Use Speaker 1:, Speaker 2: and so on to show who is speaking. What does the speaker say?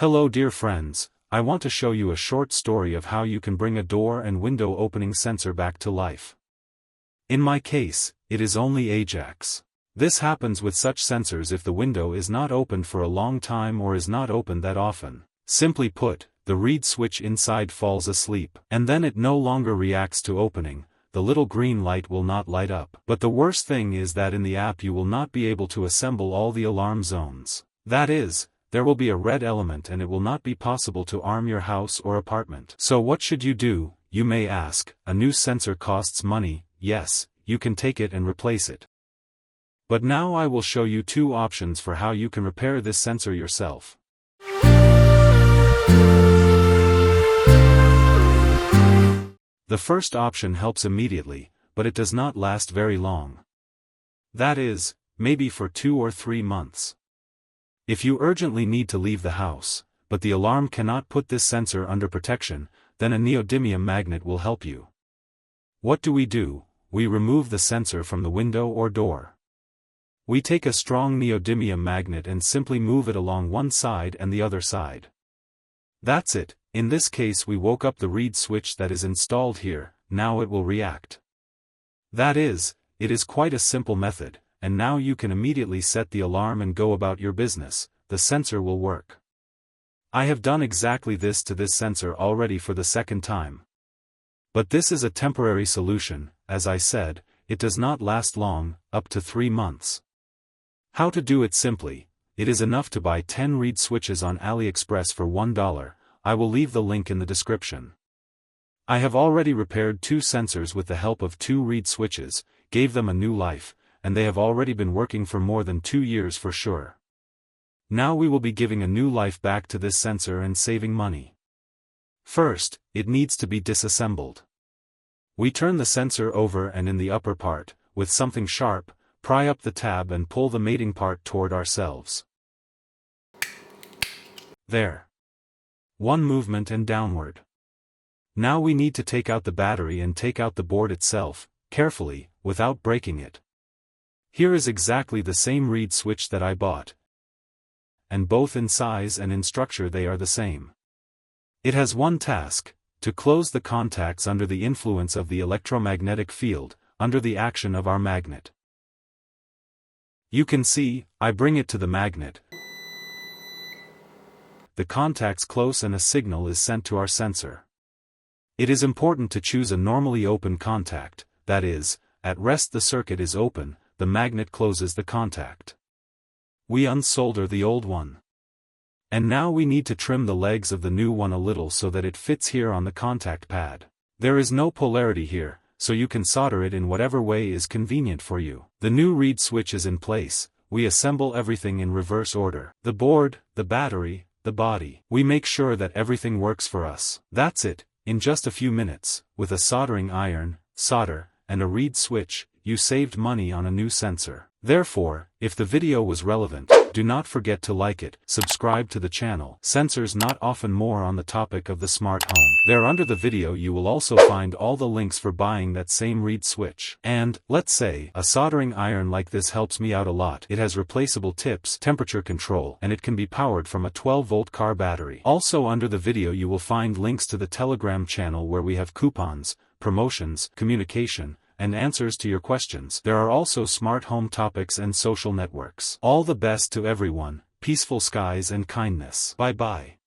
Speaker 1: Hello dear friends, I want to show you a short story of how you can bring a door and window opening sensor back to life. In my case, it is only Ajax. This happens with such sensors if the window is not opened for a long time or is not opened that often. Simply put, the reed switch inside falls asleep, and then it no longer reacts to opening. The little green light will not light up. But the worst thing is that in the app you will not be able to assemble all the alarm zones. That is, there will be a red element and it will not be possible to arm your house or apartment. So what should you do, you may ask? A new sensor costs money. Yes, you can take it and replace it. But now I will show you two options for how you can repair this sensor yourself. The first option helps immediately, but it does not last very long. That is, maybe for 2 or 3 months. If you urgently need to leave the house, but the alarm cannot put this sensor under protection, then a neodymium magnet will help you. What do? We remove the sensor from the window or door. We take a strong neodymium magnet and simply move it along one side and the other side. That's it. In this case we woke up the reed switch that is installed here. Now it will react. That is, it is quite a simple method, and now you can immediately set the alarm and go about your business. The sensor will work. I have done exactly this to this sensor already for the second time. But this is a temporary solution. As I said, it does not last long, up to 3 months. How to do it? Simply, it is enough to buy 10 reed switches on AliExpress for $1. I will leave the link in the description. I have already repaired 2 sensors with the help of 2 reed switches, gave them a new life, and they have already been working for more than 2 years for sure. Now we will be giving a new life back to this sensor and saving money. First, it needs to be disassembled. We turn the sensor over and in the upper part, with something sharp, pry up the tab and pull the mating part toward ourselves. There. One movement and downward. Now we need to take out the battery and take out the board itself, carefully, without breaking it. Here is exactly the same reed switch that I bought. And both in size and in structure they are the same. It has one task: to close the contacts under the influence of the electromagnetic field, under the action of our magnet. You can see, I bring it to the magnet. The contacts close and a signal is sent to our sensor. It is important to choose a normally open contact, that is, at rest the circuit is open, the magnet closes the contact. We unsolder the old one. And now we need to trim the legs of the new one a little so that it fits here on the contact pad. There is no polarity here, so you can solder it in whatever way is convenient for you. The new reed switch is in place. We assemble everything in reverse order. The board, the battery, the body. We make sure that everything works for us. That's it. In just a few minutes, with a soldering iron, solder, and a reed switch, you saved money on a new sensor. Therefore, if the video was relevant, do not forget to like it, subscribe to the channel. Sensors not often more on the topic of the smart home. There under the video you will also find all the links for buying that same reed switch. And, let's say, a soldering iron like this helps me out a lot. It has replaceable tips, temperature control, and it can be powered from a 12-volt car battery. Also under the video you will find links to the Telegram channel where we have coupons, promotions, communication, and answers to your questions. There are also smart home topics and social networks. All the best to everyone, peaceful skies and kindness. Bye bye.